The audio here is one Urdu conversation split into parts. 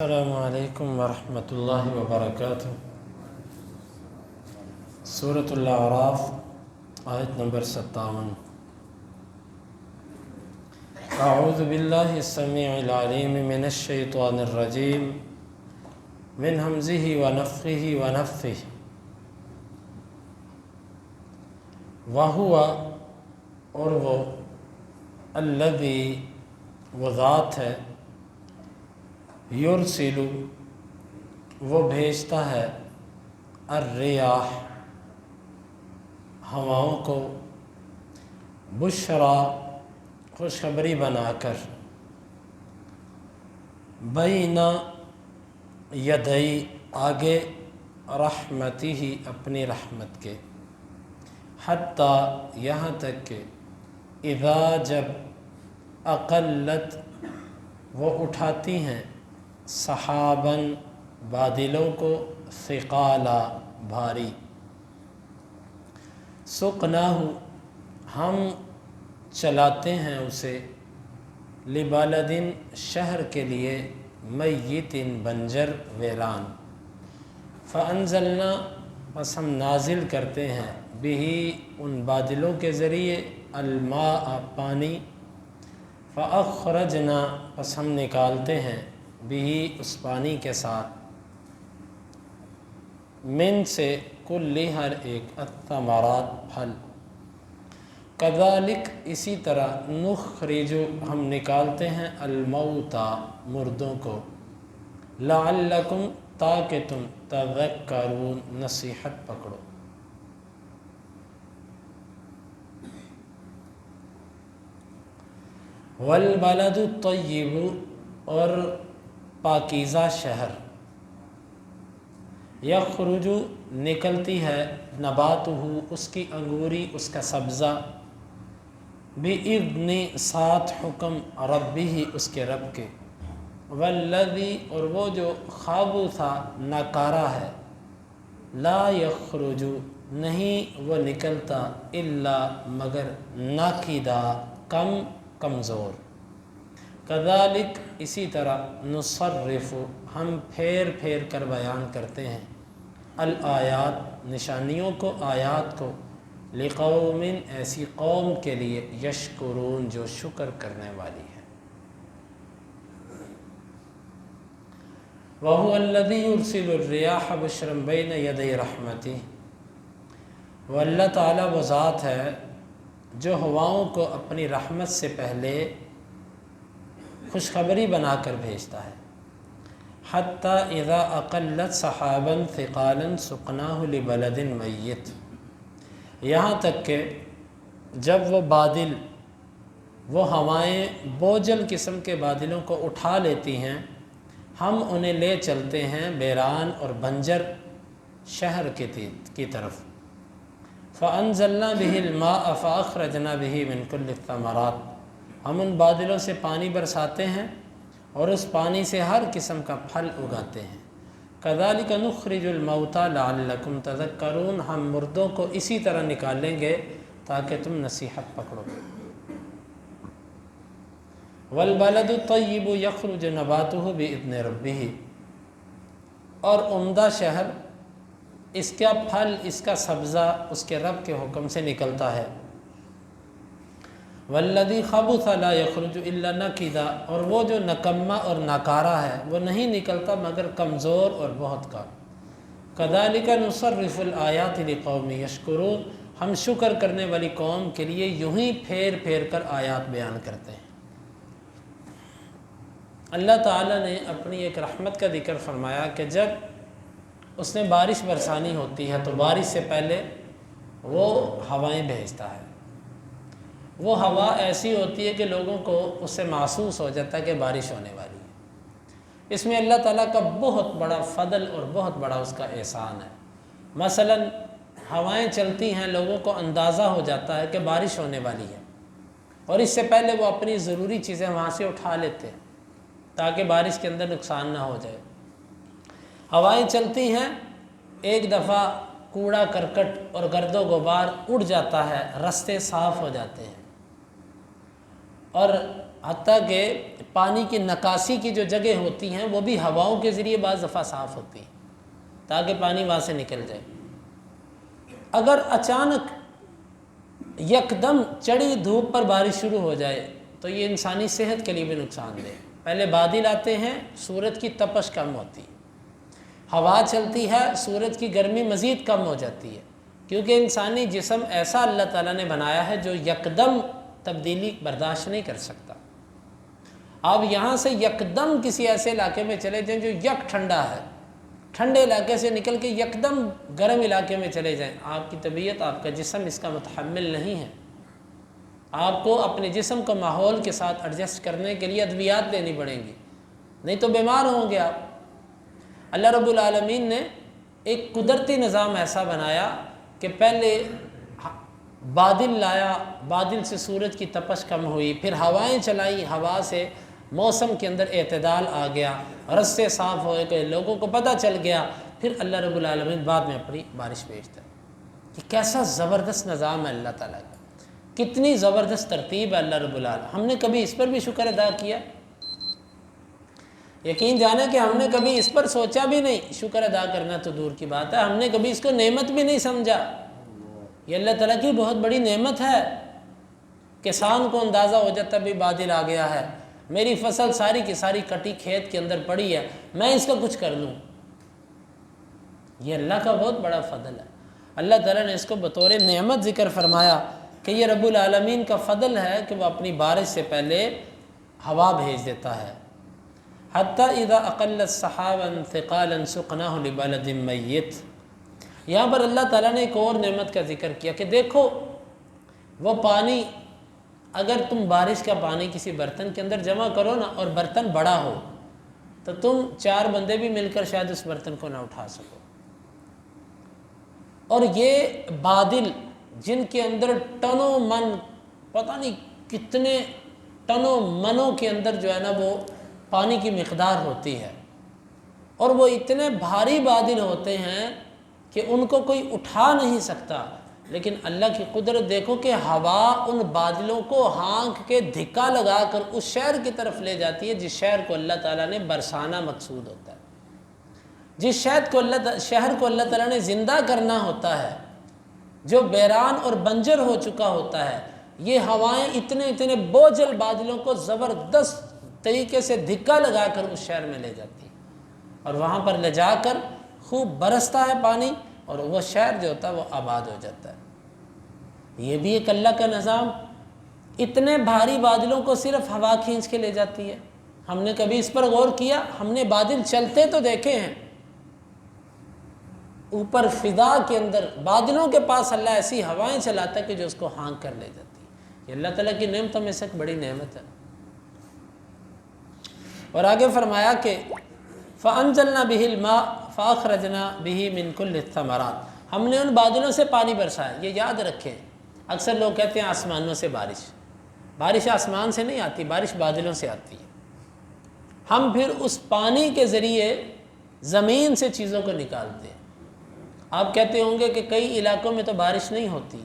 السلام علیکم ورحمۃ اللہ وبرکاتہ۔ سورۃ الاعراف آیت نمبر 57۔ اعوذ باللہ السمیع العلیم من الشیطان الرجیم من ہمزہ ونفخہ ونفثہ۔ وہو اور وہ الذی وہ ذات ہے یرسل وہ بھیجتا ہے الریاح ہواؤں کو بشرا خوشخبری بنا کر بین یدئی آگے رحمتہ اپنی رحمت کے حتیٰ یہاں تک کہ اذا جب اقلت وہ اٹھاتی ہیں سحاباً بادلوں کو ثقالا بھاری سقناہ ہم چلاتے ہیں اسے لبلدن شہر کے لیے میت بنجر ویران فانزلنا بس ہم نازل کرتے ہیں بہی ان بادلوں کے ذریعے الماء پانی فاخرجنا بس ہم نکالتے ہیں بھی اس پانی کے ساتھ من سے کل ہر ایک الثمرات پھل کذالک اسی طرح نخرج ہم نکالتے ہیں الموتى مردوں کو لعلکم تاکہ تم تذکرون نصیحت پکڑو۔ والبلد الطیب اور پاکیزہ شہر یخرج نکلتی ہے نباتہ اس کی انگوری اس کا سبزہ بإذن ساتھ حکم ربہ اس کے رب کے والذی اور وہ جو خابثا ناکارہ ہے لا یخرج نہیں وہ نکلتا الا مگر ناکدہ کمزور کذالک اسی طرح نصرف ہم پھیر پھیر کر بیان کرتے ہیں الآیات نشانیوں کو آیات کو لقوم ایسی قوم کے لیے یشکرون جو شکر کرنے والی ہے۔ وَهُوَ الَّذِي يُرْسِلُ الرِّيَاحَ بُشْرًا بَيْنَ يَدَيْ رَحْمَتِهِ وہ اللہ تعالیٰ وہ ذات ہے جو ہواؤں کو اپنی رحمت سے پہلے خوشخبری بنا کر بھیجتا ہے حتیٰ اذا اقلت سحابا ثقالا سقناہ لبلد میت یہاں تک کہ جب وہ بادل وہ ہوائیں بوجھل قسم کے بادلوں کو اٹھا لیتی ہیں ہم انہیں لے چلتے ہیں بیران اور بنجر شہر کی طرف فانزلنا به الماء فاخرجنا به من كل الثمرات ہم ان بادلوں سے پانی برساتے ہیں اور اس پانی سے ہر قسم کا پھل اگاتے ہیں کذالک نخرج الموتى لعلکم تذکرون ہم مردوں کو اسی طرح نکالیں گے تاکہ تم نصیحت پکڑو۔ والبلد الطیب یخرج نباتہ بإذن ربہ اور عمدہ شہر اس کا پھل اس کا سبزہ اس کے رب کے حکم سے نکلتا ہے۔ والذی خبث لا یخرج الا نکدا اور وہ جو نکمہ اور ناکارہ ہے وہ نہیں نکلتا مگر کمزور اور بہت کا۔ کذالک نصرف الآیات لقوم یشکرون ہم شکر کرنے والی قوم کے لیے یوں ہی پھیر پھیر کر آیات بیان کرتے ہیں۔ اللہ تعالیٰ نے اپنی ایک رحمت کا ذکر فرمایا کہ جب اس نے بارش برسانی ہوتی ہے تو بارش سے پہلے وہ ہوائیں بھیجتا ہے۔ وہ ہوا ایسی ہوتی ہے کہ لوگوں کو اس سے محسوس ہو جاتا ہے کہ بارش ہونے والی ہے۔ اس میں اللہ تعالیٰ کا بہت بڑا فضل اور بہت بڑا اس کا احسان ہے۔ مثلا ہوائیں چلتی ہیں لوگوں کو اندازہ ہو جاتا ہے کہ بارش ہونے والی ہے اور اس سے پہلے وہ اپنی ضروری چیزیں وہاں سے اٹھا لیتے ہیں تاکہ بارش کے اندر نقصان نہ ہو جائے۔ ہوائیں چلتی ہیں ایک دفعہ کوڑا کرکٹ اور گرد و غبار اڑ جاتا ہے رستے صاف ہو جاتے ہیں اور حتیٰ کہ پانی کی نکاسی کی جو جگہ ہوتی ہیں وہ بھی ہواؤں کے ذریعے بعض دفعہ صاف ہوتی ہیں تاکہ پانی وہاں سے نکل جائے۔ اگر اچانک یکدم چڑی دھوپ پر بارش شروع ہو جائے تو یہ انسانی صحت کے لیے بھی نقصان دہ۔ پہلے بادل آتے ہیں، سورج کی تپش کم ہوتی ہے، ہوا چلتی ہے، سورج کی گرمی مزید کم ہو جاتی ہے، کیونکہ انسانی جسم ایسا اللہ تعالیٰ نے بنایا ہے جو یکدم تبدیلی برداشت نہیں کر سکتا۔ آپ یہاں سے یکدم کسی ایسے علاقے میں چلے جائیں جو یک ٹھنڈا ہے، ٹھنڈے علاقے سے نکل کے یکدم گرم علاقے میں چلے جائیں، آپ کی طبیعت، آپ کا جسم اس کا متحمل نہیں ہے۔ آپ کو اپنے جسم کو ماحول کے ساتھ ایڈجسٹ کرنے کے لیے ادویات لینی پڑیں گی، نہیں تو بیمار ہوں گے آپ۔ اللہ رب العالمین نے ایک قدرتی نظام ایسا بنایا کہ پہلے بادل لایا، بادل سے سورج کی تپش کم ہوئی، پھر ہوائیں چلائیں، ہوا سے موسم کے اندر اعتدال آ گیا، رستے صاف ہوئے کہ لوگوں کو پتہ چل گیا، پھر اللہ رب العالمین بعد میں اپنی بارش بھیجتا ہے۔ کہ کیسا زبردست نظام ہے اللہ تعالیٰ کا، کتنی زبردست ترتیب ہے اللہ رب العالمین۔ ہم نے کبھی اس پر بھی شکر ادا کیا؟ یقین جانے کہ ہم نے کبھی اس پر سوچا بھی نہیں، شکر ادا کرنا تو دور کی بات ہے، ہم نے کبھی اس کو نعمت بھی نہیں سمجھا۔ یہ اللہ تعالیٰ کی بہت بڑی نعمت ہے۔ کسان کو اندازہ ہو جاتا بھی بادل آ گیا ہے، میری فصل ساری کی ساری کٹی کھیت کے اندر پڑی ہے، میں اس کا کچھ کر لوں۔ یہ اللہ کا بہت بڑا فضل ہے۔ اللہ تعالیٰ نے اس کو بطور نعمت ذکر فرمایا کہ یہ رب العالمین کا فضل ہے کہ وہ اپنی بارش سے پہلے ہوا بھیج دیتا ہے۔ حتیٰ اذا اقلت سحابا ثقالا سقناہ لبلد میت۔ یہاں پر اللہ تعالیٰ نے ایک اور نعمت کا ذکر کیا کہ دیکھو وہ پانی، اگر تم بارش کا پانی کسی برتن کے اندر جمع کرو نا اور برتن بڑا ہو تو تم 4 بندے بھی مل کر شاید اس برتن کو نہ اٹھا سکو۔ اور یہ بادل جن کے اندر ٹنوں من، پتہ نہیں کتنے ٹنوں منوں کے اندر جو ہے نا وہ پانی کی مقدار ہوتی ہے، اور وہ اتنے بھاری بادل ہوتے ہیں کہ ان کو کوئی اٹھا نہیں سکتا، لیکن اللہ کی قدرت دیکھو کہ ہوا ان بادلوں کو ہانک کے دھکا لگا کر اس شہر کی طرف لے جاتی ہے جس شہر کو اللہ تعالیٰ نے برسانا مقصود ہوتا ہے، جس شہر کو اللہ تعالیٰ نے زندہ کرنا ہوتا ہے، جو ویران اور بنجر ہو چکا ہوتا ہے۔ یہ ہوائیں اتنے بوجھل بادلوں کو زبردست طریقے سے دھکا لگا کر اس شہر میں لے جاتی ہے، اور وہاں پر لے جا کر خوب برستا ہے پانی، اور وہ شہر جو ہوتا ہے وہ آباد ہو جاتا ہے۔ یہ بھی ایک اللہ کا نظام، اتنے بھاری بادلوں کو صرف ہوا کھینچ کے لے جاتی ہے۔ ہم نے کبھی اس پر غور کیا؟ ہم نے بادل چلتے تو دیکھے ہیں، اوپر فضا کے اندر بادلوں کے پاس اللہ ایسی ہوائیں چلاتا ہے کہ جو اس کو ہانک کر لے جاتی ہے۔ یہ اللہ تعالیٰ کی نعمتوں میں سے ایک بڑی نعمت ہے۔ اور آگے فرمایا کہ فَأَنزَلْنَا بِهِ الْمَاءَ فَأَخْرَجْنَا بِهِ مِنْ كُلِّ الثَّمَرَاتِ۔ ہم نے ان بادلوں سے پانی برسایا۔ یہ یاد رکھیں، اکثر لوگ کہتے ہیں آسمانوں سے بارش آسمان سے نہیں آتی، بارش بادلوں سے آتی ہے۔ ہم پھر اس پانی کے ذریعے زمین سے چیزوں کو نکالتے ہیں۔ آپ کہتے ہوں گے کہ کئی علاقوں میں تو بارش نہیں ہوتی،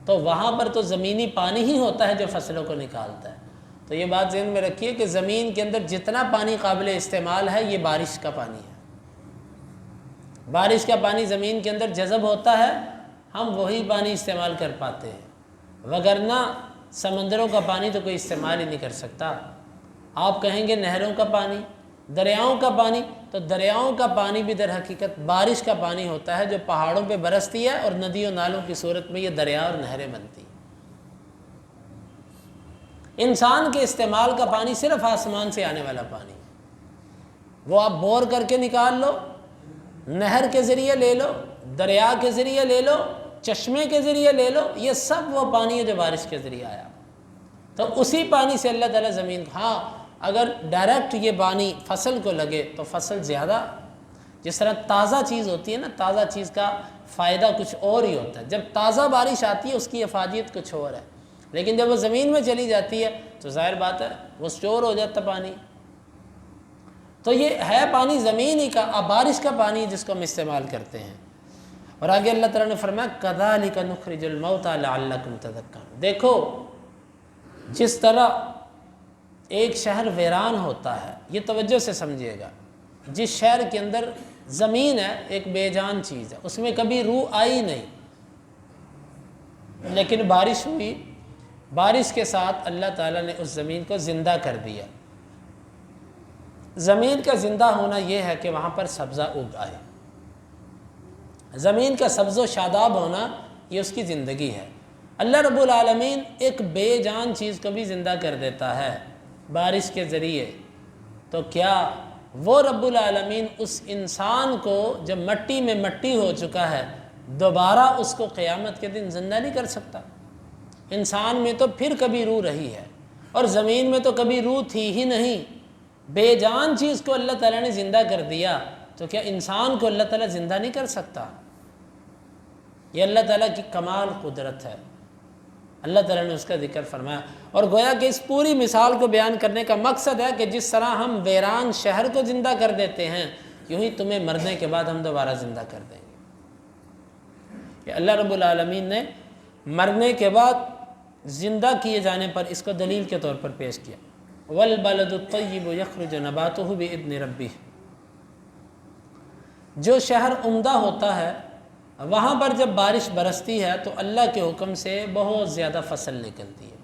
تو وہاں پر تو زمینی پانی ہی ہوتا ہے جو فصلوں کو نکالتا ہے۔ تو یہ بات ذہن میں رکھیے کہ زمین کے اندر جتنا پانی قابل استعمال ہے یہ بارش کا پانی ہے۔ بارش کا پانی زمین کے اندر جذب ہوتا ہے، ہم وہی پانی استعمال کر پاتے ہیں، وگرنہ سمندروں کا پانی تو کوئی استعمال ہی نہیں کر سکتا۔ آپ کہیں گے نہروں کا پانی، دریاؤں کا پانی، تو دریاؤں کا پانی بھی در حقیقت بارش کا پانی ہوتا ہے جو پہاڑوں پہ برستی ہے، اور ندیوں نالوں کی صورت میں یہ دریا اور نہریں بنتی ہیں۔ انسان کے استعمال کا پانی صرف آسمان سے آنے والا پانی، وہ آپ بور کر کے نکال لو، نہر کے ذریعے لے لو، دریا کے ذریعے لے لو، چشمے کے ذریعے لے لو، یہ سب وہ پانی ہے جو بارش کے ذریعے آیا۔ تو اسی پانی سے اللہ تعالیٰ زمین، ہاں اگر ڈائریکٹ یہ پانی فصل کو لگے تو فصل زیادہ، جس طرح تازہ چیز ہوتی ہے نا، تازہ چیز کا فائدہ کچھ اور ہی ہوتا ہے، جب تازہ بارش آتی ہے اس کی افادیت کچھ اور ہے، لیکن جب وہ زمین میں چلی جاتی ہے تو ظاہر بات ہے وہ اسٹور ہو جاتا پانی۔ تو یہ ہے پانی زمین ہی کا، بارش کا پانی جس کو ہم استعمال کرتے ہیں۔ اور آگے اللہ تعالیٰ نے فرمایا کذالک نخرج الموتى لعلکم تذکرون۔ دیکھو جس طرح ایک شہر ویران ہوتا ہے، یہ توجہ سے سمجھیے گا، جس شہر کے اندر زمین ہے ایک بے جان چیز ہے، اس میں کبھی روح آئی نہیں، لیکن بارش ہوئی، بارش کے ساتھ اللہ تعالیٰ نے اس زمین کو زندہ کر دیا۔ زمین کا زندہ ہونا یہ ہے کہ وہاں پر سبزہ اگ آئے، زمین کا سبز و شاداب ہونا یہ اس کی زندگی ہے۔ اللہ رب العالمین ایک بے جان چیز کو بھی زندہ کر دیتا ہے بارش کے ذریعے، تو کیا وہ رب العالمین اس انسان کو جب مٹی میں مٹی ہو چکا ہے دوبارہ اس کو قیامت کے دن زندہ نہیں کر سکتا؟ انسان میں تو پھر کبھی روح رہی ہے اور زمین میں تو کبھی روح تھی ہی نہیں، بے جان چیز کو اللہ تعالیٰ نے زندہ کر دیا، تو کیا انسان کو اللہ تعالیٰ زندہ نہیں کر سکتا؟ یہ اللہ تعالیٰ کی کمال قدرت ہے، اللہ تعالیٰ نے اس کا ذکر فرمایا۔ اور گویا کہ اس پوری مثال کو بیان کرنے کا مقصد ہے کہ جس طرح ہم ویران شہر کو زندہ کر دیتے ہیں، یوں ہی تمہیں مرنے کے بعد ہم دوبارہ زندہ کر دیں گے۔ کہ اللہ رب العالمین نے مرنے کے بعد زندہ کیے جانے پر اس کو دلیل کے طور پر پیش کیا۔ وَالْبَلَدُ الطَّيِّبُ يَخْرُجُ نَبَاتُهُ بِإِذْنِ رَبِّهِ، جو شہر عمدہ ہوتا ہے وہاں پر جب بارش برستی ہے تو اللہ کے حکم سے بہت زیادہ فصل نکلتی ہے،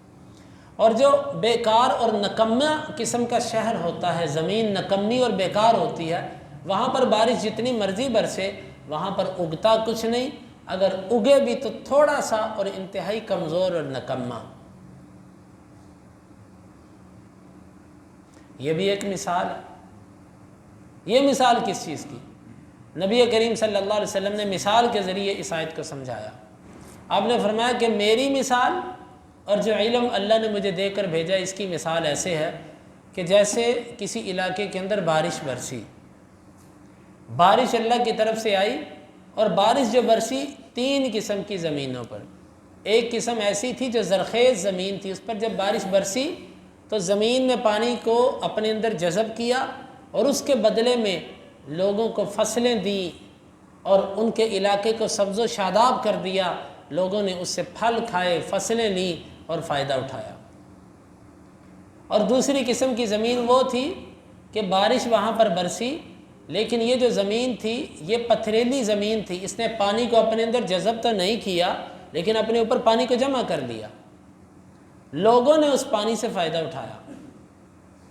اور جو بیکار اور نکمہ قسم کا شہر ہوتا ہے، زمین نکمی اور بیکار ہوتی ہے، وہاں پر بارش جتنی مرضی برسے وہاں پر اگتا کچھ نہیں، اگر اگے بھی تو تھوڑا سا اور انتہائی کمزور اور نکمہ۔ یہ بھی ایک مثال ہے۔ یہ مثال کس چیز کی؟ نبی کریم صلی اللہ علیہ وسلم نے مثال کے ذریعے اس آیت کو سمجھایا۔ آپ نے فرمایا کہ میری مثال اور جو علم اللہ نے مجھے دے کر بھیجا اس کی مثال ایسے ہے کہ جیسے کسی علاقے کے اندر بارش برسی، بارش اللہ کی طرف سے آئی، اور بارش جو برسی 3 قسم کی زمینوں پر۔ ایک قسم ایسی تھی جو زرخیز زمین تھی، اس پر جب بارش برسی تو زمین میں پانی کو اپنے اندر جذب کیا اور اس کے بدلے میں لوگوں کو فصلیں دیں اور ان کے علاقے کو سبز و شاداب کر دیا، لوگوں نے اس سے پھل کھائے، فصلیں لیں اور فائدہ اٹھایا۔ اور دوسری قسم کی زمین وہ تھی کہ بارش وہاں پر برسی، لیکن یہ جو زمین تھی یہ پتھریلی زمین تھی، اس نے پانی کو اپنے اندر جذب تو نہیں کیا لیکن اپنے اوپر پانی کو جمع کر لیا، لوگوں نے اس پانی سے فائدہ اٹھایا،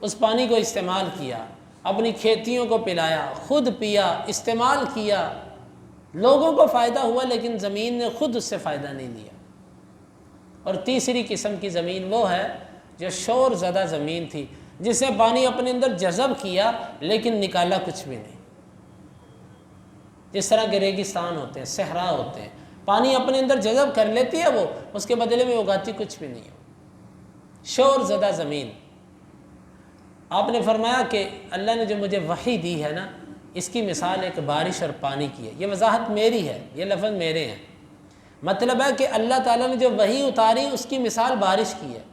اس پانی کو استعمال کیا، اپنی کھیتیوں کو پلایا، خود پیا، استعمال کیا، لوگوں کو فائدہ ہوا لیکن زمین نے خود اس سے فائدہ نہیں لیا۔ اور تیسری قسم کی زمین وہ ہے جو شور زدہ زمین تھی، جس نے پانی اپنے اندر جذب کیا لیکن نکالا کچھ بھی نہیں۔ جس طرح کے ریگستان ہوتے ہیں، صحرا ہوتے ہیں، پانی اپنے اندر جذب کر لیتی ہے وہ، اس کے بدلے میں اگاتی کچھ بھی نہیں ہے، شور زدہ زمین۔ آپ نے فرمایا کہ اللہ نے جو مجھے وحی دی ہے نا، اس کی مثال ایک بارش اور پانی کی ہے۔ یہ وضاحت میری ہے، یہ لفظ میرے ہیں، مطلب ہے کہ اللہ تعالیٰ نے جو وحی اتاری اس کی مثال بارش کی ہے۔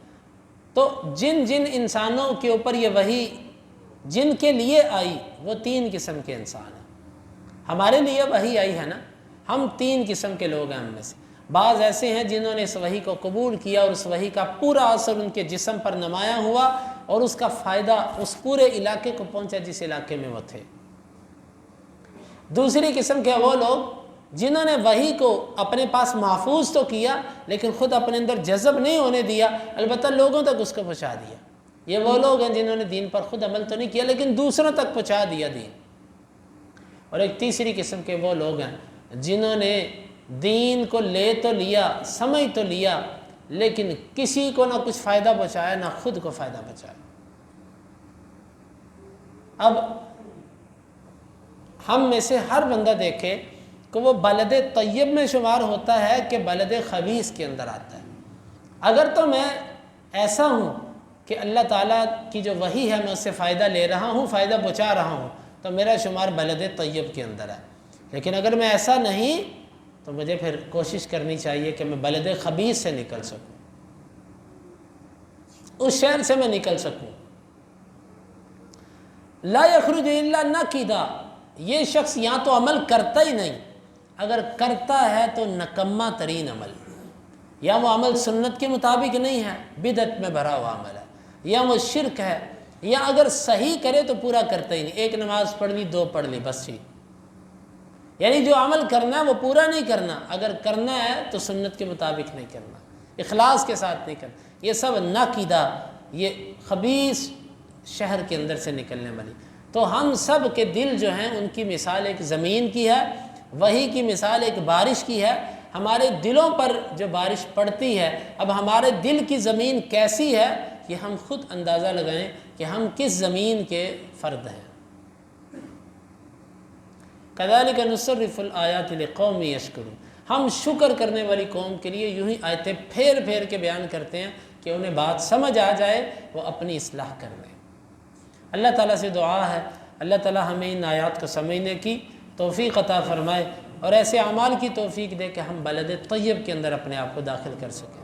تو جن جن انسانوں کے اوپر یہ وحی جن کے لیے آئی وہ 3 قسم کے انسان ہیں۔ ہمارے لیے وحی آئی ہے نا، ہم 3 قسم کے لوگ ہیں ہم میں سے۔ بعض ایسے ہیں جنہوں نے اس وحی کو قبول کیا اور اس وحی کا پورا اثر ان کے جسم پر نمایاں ہوا اور اس کا فائدہ اس پورے علاقے کو پہنچا جس علاقے میں وہ تھے۔ دوسری قسم کے وہ لوگ جنہوں نے وحی کو اپنے پاس محفوظ تو کیا لیکن خود اپنے اندر جذب نہیں ہونے دیا، البتہ لوگوں تک اس کو پہنچا دیا۔ یہ وہ لوگ ہیں جنہوں نے دین پر خود عمل تو نہیں کیا لیکن دوسروں تک پہنچا دیا دین۔ اور ایک تیسری قسم کے وہ لوگ ہیں جنہوں نے دین کو لے تو لیا، سمجھ تو لیا، لیکن کسی کو نہ کچھ فائدہ پہنچایا نہ خود کو فائدہ پہنچایا۔ اب ہم میں سے ہر بندہ دیکھے کہ وہ بلد طیب میں شمار ہوتا ہے کہ بلد خبیث کے اندر آتا ہے۔ اگر تو میں ایسا ہوں کہ اللہ تعالیٰ کی جو وحی ہے میں اس سے فائدہ لے رہا ہوں، فائدہ پہنچا رہا ہوں، تو میرا شمار بلد طیب کے اندر ہے۔ لیکن اگر میں ایسا نہیں تو مجھے پھر کوشش کرنی چاہیے کہ میں بلد خبیث سے نکل سکوں، اس شہر سے میں نکل سکوں۔ لا یخرج الا نکدا، یہ شخص یا تو عمل کرتا ہی نہیں، اگر کرتا ہے تو نکمہ ترین عمل، یا وہ عمل سنت کے مطابق نہیں ہے، بدعت میں بھرا ہوا عمل ہے، یا وہ شرک ہے، یا اگر صحیح کرے تو پورا کرتا ہی نہیں، ایک نماز پڑھ لی 2 پڑھ لی بس ٹھیک، یعنی جو عمل کرنا ہے وہ پورا نہیں کرنا، اگر کرنا ہے تو سنت کے مطابق نہیں کرنا، اخلاص کے ساتھ نہیں کرنا، یہ سب ناقیدہ، یہ خبیث شہر کے اندر سے نکلنے والی۔ تو ہم سب کے دل جو ہیں ان کی مثال ایک زمین کی ہے، وہی کی مثال ایک بارش کی ہے۔ ہمارے دلوں پر جو بارش پڑتی ہے، اب ہمارے دل کی زمین کیسی ہے یہ ہم خود اندازہ لگائیں کہ ہم کس زمین کے فرد ہیں۔ کذالک نصرف الآیات لقوم یشکرون، ہم شکر کرنے والی قوم کے لیے یوں ہی آیتیں پھیر پھیر کے بیان کرتے ہیں کہ انہیں بات سمجھ آ جائے، وہ اپنی اصلاح کر لیں۔ اللہ تعالیٰ سے دعا ہے اللہ تعالیٰ ہمیں ان آیات کو سمجھنے کی توفیق عطا فرمائے، اور ایسے اعمال کی توفیق دے کہ ہم بلد طیب کے اندر اپنے آپ کو داخل کر سکیں۔